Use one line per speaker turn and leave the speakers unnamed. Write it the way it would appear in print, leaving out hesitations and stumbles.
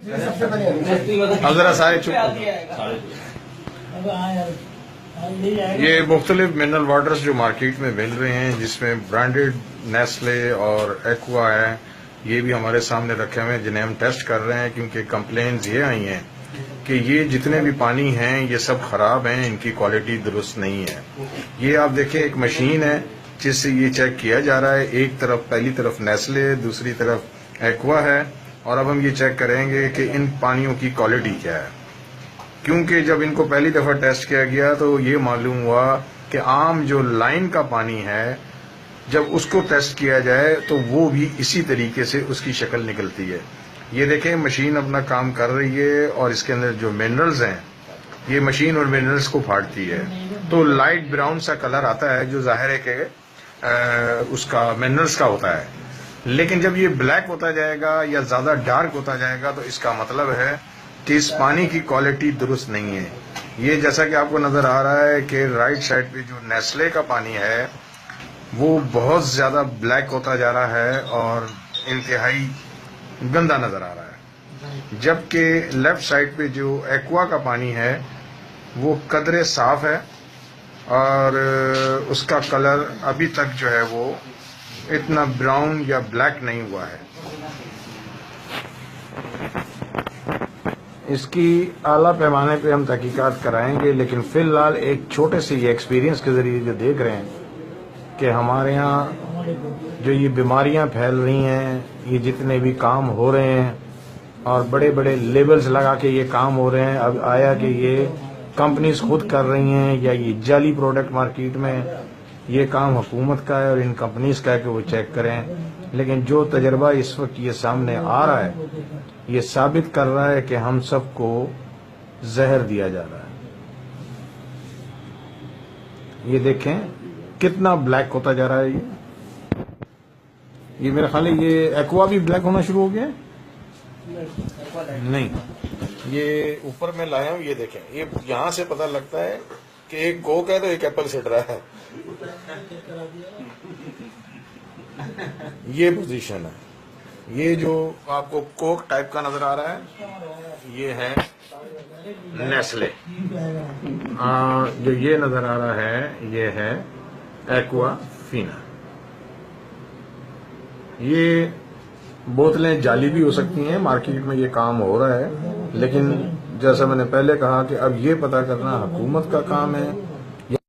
अब जरा सारे चुप। ये मुख्तलिफ मिनरल वाटर्स जो मार्केट में मिल रहे हैं, जिसमें ब्रांडेड नेस्ले और एक्वा है, ये भी हमारे सामने रखे हुए हैं, जिन्हें हम टेस्ट कर रहे हैं क्योंकि कंप्लेंट्स ये आई हैं कि ये जितने भी पानी हैं ये सब खराब हैं, इनकी क्वालिटी दुरुस्त नहीं है। ये आप देखें, एक मशीन है जिससे ये चेक किया जा रहा है। एक तरफ, पहली तरफ नेस्ले, दूसरी तरफ एक्वा है, और अब हम ये चेक करेंगे कि इन पानियों की क्वालिटी क्या है। क्योंकि जब इनको पहली दफा टेस्ट किया गया तो ये मालूम हुआ कि आम जो लाइन का पानी है, जब उसको टेस्ट किया जाए तो वो भी इसी तरीके से उसकी शक्ल निकलती है। ये देखें, मशीन अपना काम कर रही है और इसके अंदर जो मिनरल्स हैं, ये मशीन और मिनरल्स को फाड़ती है, तो लाइट ब्राउन सा कलर आता है जो जाहिर है कि उसका मिनरल्स का होता है। लेकिन जब ये ब्लैक होता जाएगा या ज्यादा डार्क होता जाएगा तो इसका मतलब है कि इस पानी की क्वालिटी दुरुस्त नहीं है। ये जैसा कि आपको नजर आ रहा है कि राइट साइड पे जो नेस्ले का पानी है वो बहुत ज्यादा ब्लैक होता जा रहा है और इंतहाई गंदा नजर आ रहा है, जबकि लेफ्ट साइड पे जो एक्वा का पानी है वो कदरे साफ है और उसका कलर अभी तक जो है वो इतना ब्राउन या ब्लैक नहीं हुआ है। इसकी आला पैमाने पे हम तहकीकात कराएंगे, लेकिन फिलहाल एक छोटे से ये एक्सपीरियंस के जरिए जो देख रहे हैं कि हमारे यहाँ जो ये बीमारियां फैल रही हैं, ये जितने भी काम हो रहे हैं और बड़े बड़े लेबल्स लगा के ये काम हो रहे हैं, अब आया कि ये कंपनीज खुद कर रही हैं या ये जाली प्रोडक्ट मार्केट में, ये काम हुकूमत का है और इन कंपनीज का है कि वो चेक करें। लेकिन जो तजर्बा इस वक्त ये सामने आ रहा है, ये साबित कर रहा है कि हम सबको जहर दिया जा रहा है। ये देखें कितना ब्लैक होता जा रहा है। ये मेरा ख्याल है ये एक्वा भी ब्लैक होना शुरू हो गया है। नहीं, ये ऊपर में लाया हूं, ये देखें, ये यहां से पता लगता है कि एक कोक है तो एक एप्पल सिट रहा है। ये पोजीशन है। ये जो आपको कोक टाइप का नजर आ रहा है, ये है नेस्ले। जो ये नजर आ रहा है ये है एक्वा फीना। ये बोतलें जाली भी हो सकती हैं, मार्केट में ये काम हो रहा है, लेकिन जैसा मैंने पहले कहा कि अब ये पता करना हुकूमत का काम है